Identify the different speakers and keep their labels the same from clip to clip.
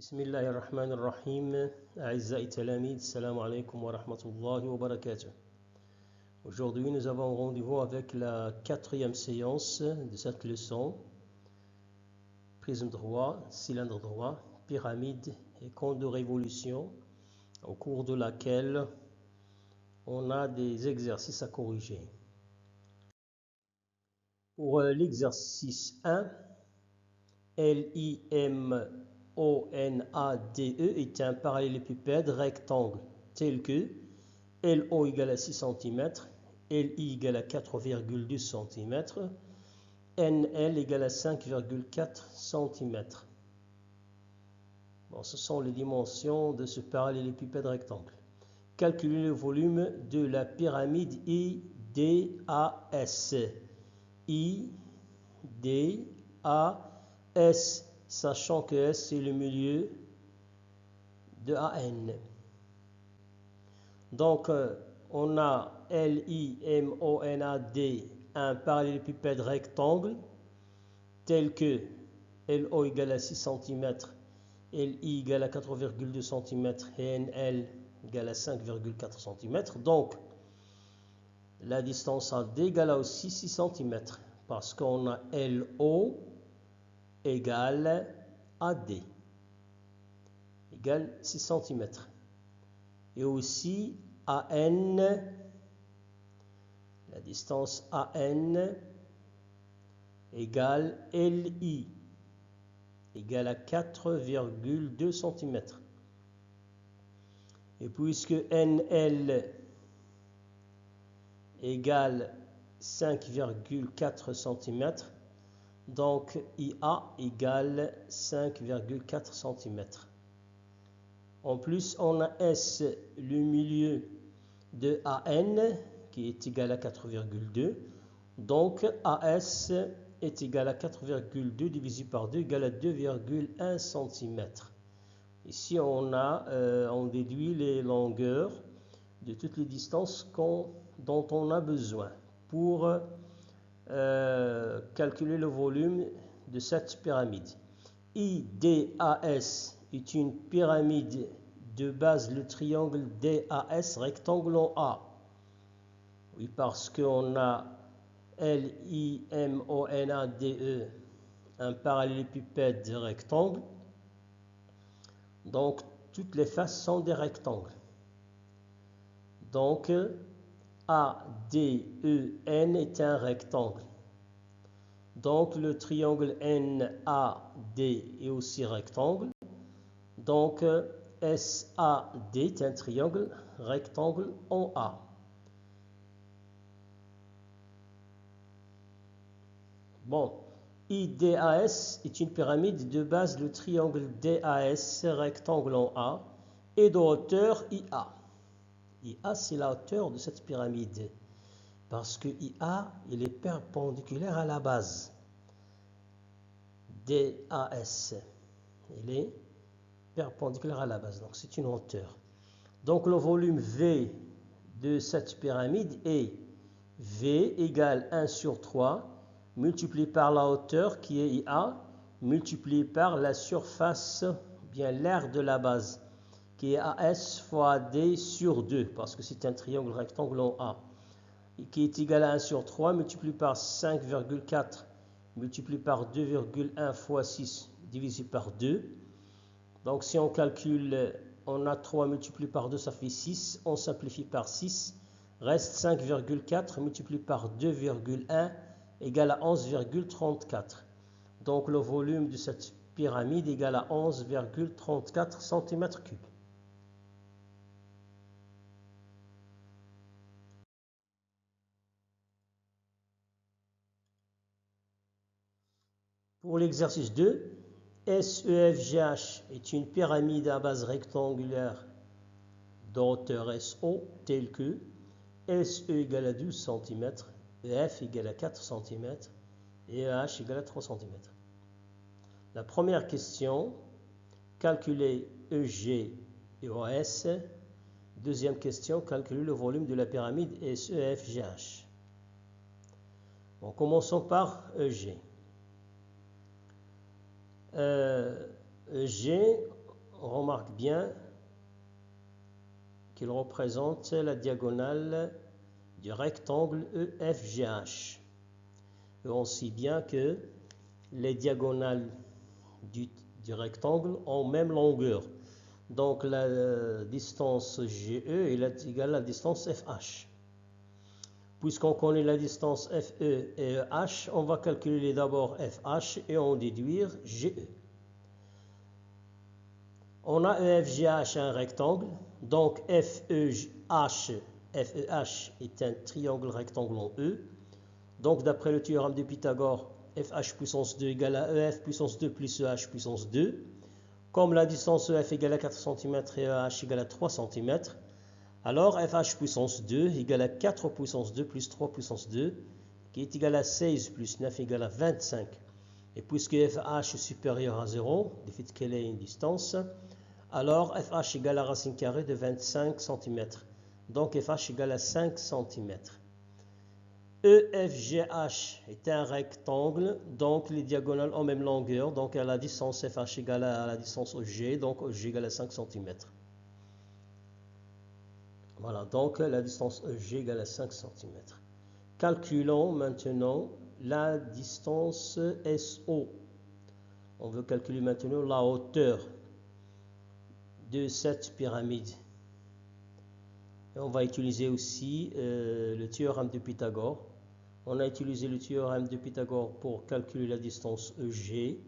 Speaker 1: بسم الله الرحمن الرحيم أعزائي التلاميذ السلام عليكم ورحمة الله وبركاته. Aujourd'hui nous avons rendez-vous avec la quatrième séance de cette leçon, prisme droit, cylindre droit, pyramide et cône de révolution, au cours de laquelle on a des exercices à corriger. Pour l'exercice 1, LIMONADE est un parallélépipède rectangle tel que LO égale à 6 cm, LI égale à 4,2 cm, NL égale à 5,4 cm. Bon, ce sont les dimensions de ce parallélépipède rectangle. Calculez le volume de la pyramide IDAS. IDAS, sachant que S c'est le milieu de AN. Donc, on a LIMONAD, un parallélépipède rectangle, tel que LO égale à 6 cm, LI égale à 4,2 cm et NL égale à 5,4 cm. Donc, la distance AD égale à aussi 6 cm, parce qu'on a LO égale AD, égale 6 cm. Et aussi AN, la distance AN égale LI, égale à 4,2 cm. Et puisque NL égale 5,4 cm, donc IA égale 5,4 cm. En plus, on a S, le milieu de AN, qui est égal à 4,2. Donc, AS est égal à 4,2 divisé par 2 égale à 2,1 cm. Ici, on déduit les longueurs de toutes les distances dont on a besoin pour calculer le volume de cette pyramide. IDAS est une pyramide de base le triangle DAS rectangle en A. Oui, parce qu'on a LIMONADE, un parallélépipède rectangle. Donc, toutes les faces sont des rectangles. Donc, ADEN est un rectangle. Donc, le triangle NAD est aussi rectangle. Donc, SAD est un triangle rectangle en A. Bon, IDAS est une pyramide de base le triangle DAS rectangle en A et de hauteur IA. IA, c'est la hauteur de cette pyramide parce que IA, il est perpendiculaire à la base. DAS, il est perpendiculaire à la base, donc c'est une hauteur. Donc le volume V de cette pyramide est V égale 1 sur 3 multiplié par la hauteur qui est IA multiplié par la surface, bien l'aire de la base qui est AS fois AD sur 2 parce que c'est un triangle rectangle en A qui est égal à 1 sur 3 multiplié par 5,4 multiplié par 2,1 fois 6 divisé par 2. Donc si on calcule, on a 3 multiplié par 2, ça fait 6. On simplifie par 6. Reste 5,4 multiplié par 2,1 égale à 11,34. Donc le volume de cette pyramide égale à 11,34 cm3. Pour l'exercice 2, SEFGH est une pyramide à base rectangulaire de hauteur SO telle que SE égale à 12 cm, EF égale à 4 cm et EH égale à 3 cm. La première question, calculer EG et OS. Deuxième question, calculer le volume de la pyramide SEFGH. Bon, commençons par EG. G, on remarque bien qu'il représente la diagonale du rectangle EFGH. Et on sait bien que les diagonales du rectangle ont même longueur. Donc la distance GE est égale à la distance FH. Puisqu'on connaît la distance FE et EH, on va calculer d'abord FH et en déduire GE. On a EFGH un rectangle, donc FEH est un triangle rectangle en E. Donc d'après le théorème de Pythagore, FH puissance 2 égale à EF puissance 2 plus EH puissance 2. Comme la distance EF égale à 4 cm et EH égale à 3 cm, alors FH puissance 2 égale à 4 puissance 2 plus 3 puissance 2, qui est égal à 16 plus 9 égale à 25. Et puisque FH est supérieur à 0, du fait qu'elle est une distance, alors FH égale à racine carrée de 25 cm. Donc FH égale à 5 cm. EFGH est un rectangle, donc les diagonales ont même longueur, donc à la distance FH égale à la distance OG, donc OG égale à 5 cm. Voilà, donc la distance EG égale à 5 cm. Calculons maintenant la distance SO. On veut calculer maintenant la hauteur de cette pyramide. Et on va utiliser aussi le théorème de Pythagore. On a utilisé le théorème de Pythagore pour calculer la distance EG.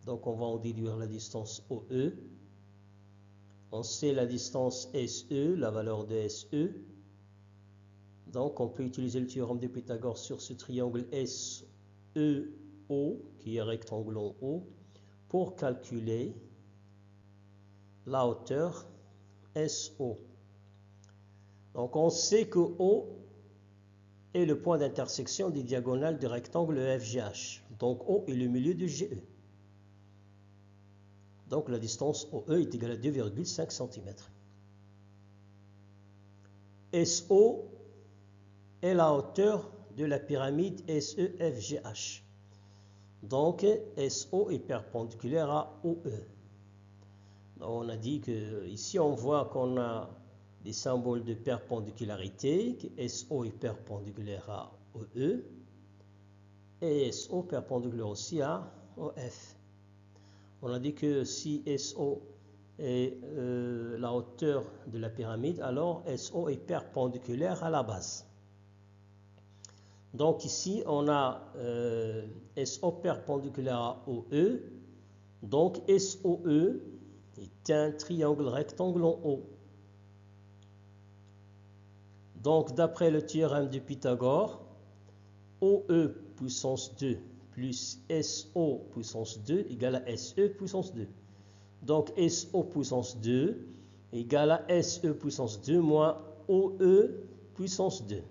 Speaker 1: Donc on va en déduire la distance OE. On sait la distance SE, la valeur de SE. Donc on peut utiliser le théorème de Pythagore sur ce triangle SEO, qui est rectangle en O, pour calculer la hauteur SO. Donc on sait que O est le point d'intersection des diagonales du rectangle EFGH. Donc O est le milieu de GE. Donc la distance OE est égale à 2,5 cm. SO est la hauteur de la pyramide SEFGH. Donc SO est perpendiculaire à OE. Donc, on a dit que ici on voit qu'on a des symboles de perpendicularité, que SO est perpendiculaire à OE et SO perpendiculaire aussi à OF. On a dit que si SO est la hauteur de la pyramide, alors SO est perpendiculaire à la base. Donc ici, on a SO perpendiculaire à OE. Donc SOE est un triangle rectangle en O. Donc d'après le théorème de Pythagore, OE puissance 2 plus SO puissance 2 égale à SE puissance 2. Donc SO puissance 2 égale à SE puissance 2 moins OE puissance 2.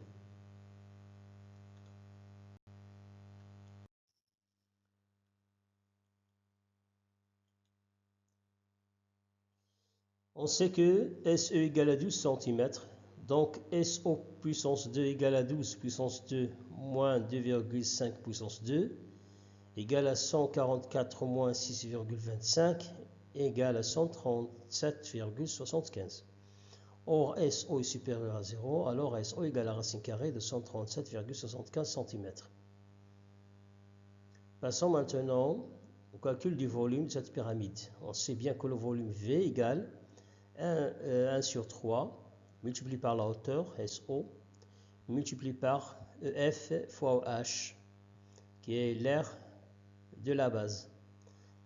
Speaker 1: On sait que SE égale à 12 cm. Donc SO puissance 2 égale à 12 puissance 2 moins 2,5 puissance 2 égale à 144 moins 6,25 égale à 137,75. Or SO est supérieur à 0, alors SO égale à racine carrée de 137,75 cm. Passons maintenant au calcul du volume de cette pyramide. On sait bien que le volume V égale 1 sur 3 multiplié par la hauteur SO multiplié par EF fois OH qui est l'aire de la base.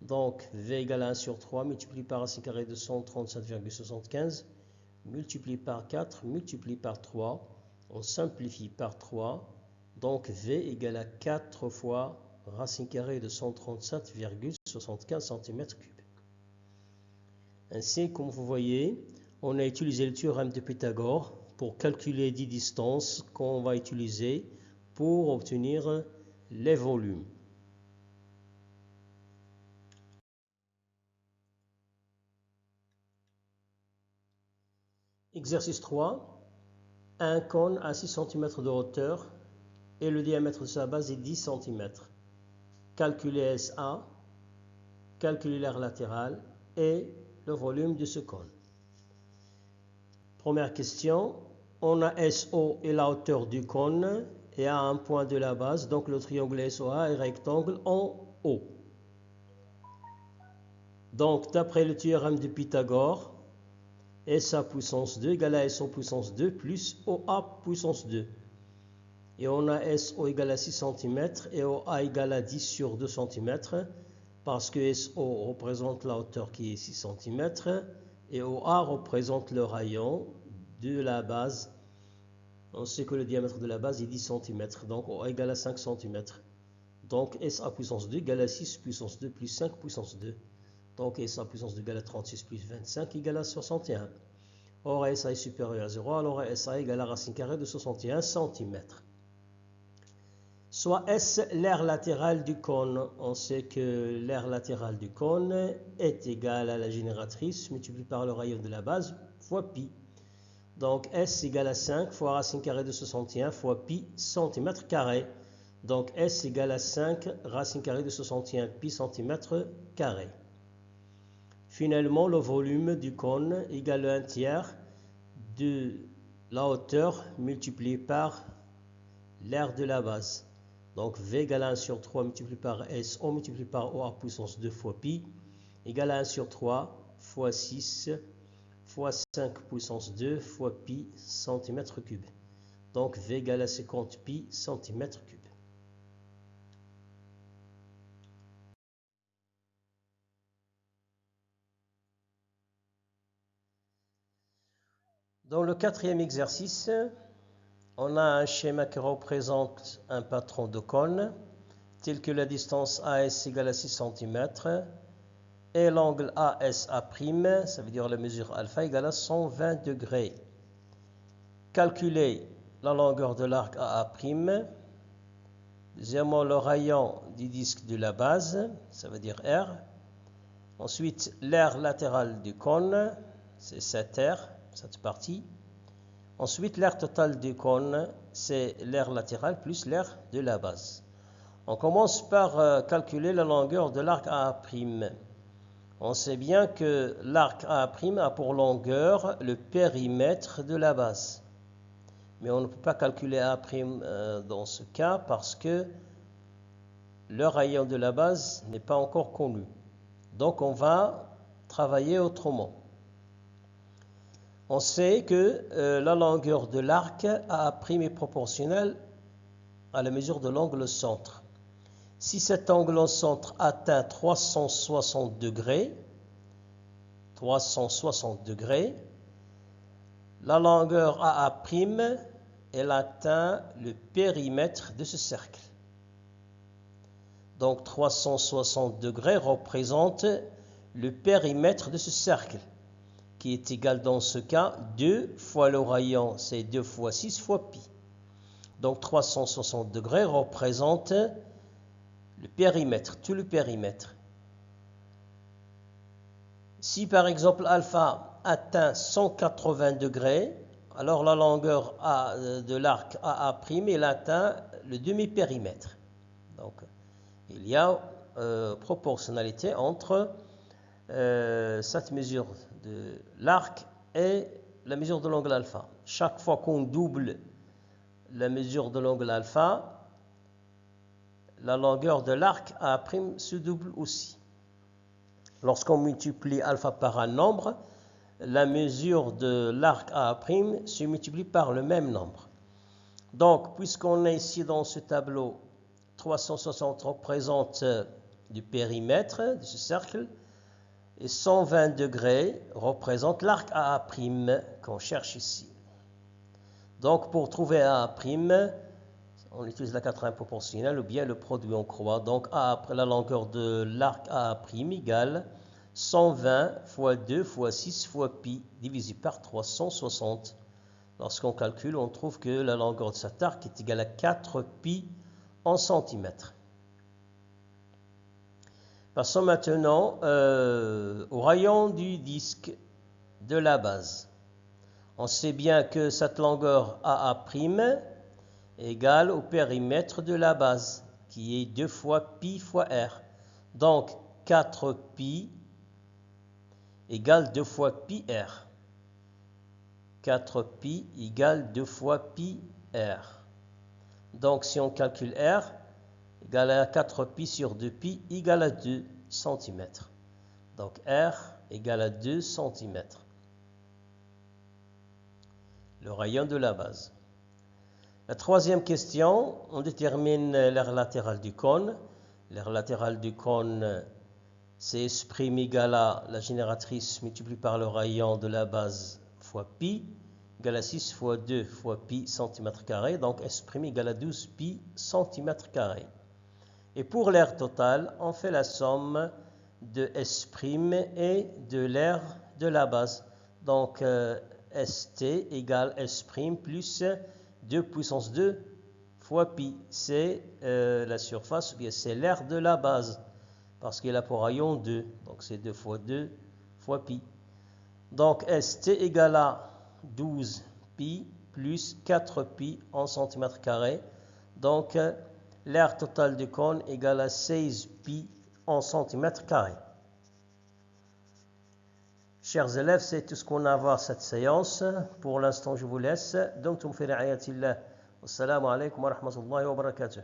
Speaker 1: Donc V égale à 1 sur 3 multiplié par racine carrée de 137,75 multiplié par 4 multiplié par 3. On simplifie par 3. Donc V égale à 4 fois racine carrée de 137,75 cm3. Ainsi, comme vous voyez, on a utilisé le théorème de Pythagore pour calculer 10 distances qu'on va utiliser pour obtenir les volumes. Exercice 3. Un cône à 6 cm de hauteur et le diamètre de sa base est 10 cm. Calculer SA, calculer l'aire latérale, est le volume de ce cône. Première question, on a SO et la hauteur du cône et à un point de la base, donc le triangle SOA est rectangle en haut. Donc d'après le théorème de Pythagore, SA puissance 2 égale à SO puissance 2 plus OA puissance 2. Et on a SO égale à 6 cm et OA égale à 10 sur 2 cm parce que SO représente la hauteur qui est 6 cm et OA représente le rayon de la base. On sait que le diamètre de la base est 10 cm, donc OA égale à 5 cm. Donc SA puissance 2 égale à 6 puissance 2 plus 5 puissance 2. Donc SA puissance 2 égale à 36 plus 25 égale à 61. Or SA est supérieur à 0, alors SA égale à racine carrée de 61 cm. Soit S l'aire latérale du cône. On sait que l'aire latérale du cône est égale à la génératrice multipliée par le rayon de la base fois pi. Donc S égale à 5 fois racine carrée de 61 fois pi centimètre carré. Donc S égale à 5 racine carrée de 61 pi centimètre carré. Finalement, le volume du cône égale 1/3 de la hauteur multipliée par l'aire de la base. Donc V égale à 1 sur 3 multiplié par SO multiplié par OA puissance 2 fois pi égale à 1 sur 3 fois 6 fois 5 puissance 2 fois pi centimètre cube. Donc V égale à 50 pi centimètre cube. Dans le quatrième exercice, on a un schéma qui représente un patron de cône, tel que la distance AS égale à 6 cm et l'angle ASA', ça veut dire la mesure alpha, égale à 120 degrés. Calculer la longueur de l'arc AA', deuxièmement le rayon du disque de la base, ça veut dire R. Ensuite, l'aire latérale du cône, c'est cette aire, cette partie. Ensuite, l'aire totale du cône, c'est l'aire latérale plus l'aire de la base. On commence par calculer la longueur de l'arc AA'. On sait bien que l'arc AA' a pour longueur le périmètre de la base. Mais on ne peut pas calculer AA' dans ce cas parce que le rayon de la base n'est pas encore connu. Donc on va travailler autrement. On sait que la longueur de l'arc AA' est proportionnelle à la mesure de l'angle centre. Si cet angle au centre atteint 360 degrés, la longueur AA', elle atteint le périmètre de ce cercle. Donc 360 degrés représente le périmètre de ce cercle, qui est égal dans ce cas 2 fois le rayon, c'est 2 fois 6 fois pi. Donc 360 degrés représente le périmètre, tout le périmètre. Si par exemple alpha atteint 180 degrés, alors la longueur de l'arc AA', elle atteint le demi-périmètre. Donc il y a proportionnalité entre cette mesure de l'arc et la mesure de l'angle alpha. Chaque fois qu'on double la mesure de l'angle alpha, la longueur de l'arc AA' se double aussi. Lorsqu'on multiplie alpha par un nombre, la mesure de l'arc AA' se multiplie par le même nombre. Donc, puisqu'on est ici dans ce tableau, 360 représente du périmètre de ce cercle et 120 degrés représente l'arc AA' qu'on cherche ici. Donc, pour trouver AA', on utilise la quatrième proportionnelle ou bien le produit en croix. Donc, la longueur de l'arc AA' égale 120 fois 2 fois 6 fois pi divisé par 360. Lorsqu'on calcule, on trouve que la longueur de cet arc est égale à 4 pi en centimètres. Passons maintenant au rayon du disque de la base. On sait bien que cette longueur AA' égale au périmètre de la base, qui est 2 fois pi fois r. Donc 4 pi égale 2 fois pi r. 4pi égale 2 fois pi r. Donc si on calcule r, égale à 4pi sur 2pi égale à 2 cm. Donc r égale à 2 cm. Le rayon de la base. La troisième question, on détermine l'aire latérale du cône. L'aire latérale du cône, c'est S' égale à la génératrice multipliée par le rayon de la base fois pi, égale à 6 fois 2 fois pi cm², donc S' égale à 12 pi cm². Et pour l'aire totale, on fait la somme de S' et de l'aire de la base. Donc St égale S' plus 2 puissance 2 fois pi. C'est la surface, ou bien c'est l'aire de la base, parce qu'il a pour rayon 2. Donc c'est 2 fois 2 fois pi. Donc St égale à 12 pi plus 4 pi en cm². Donc l'aire totale du cône égale à 16 pi en cm². Chers élèves, c'est tout ce qu'on a à voir cette séance. Pour l'instant, je vous laisse. Donc, Wassalamu alaikum wa rahmatullahi wa barakatuh.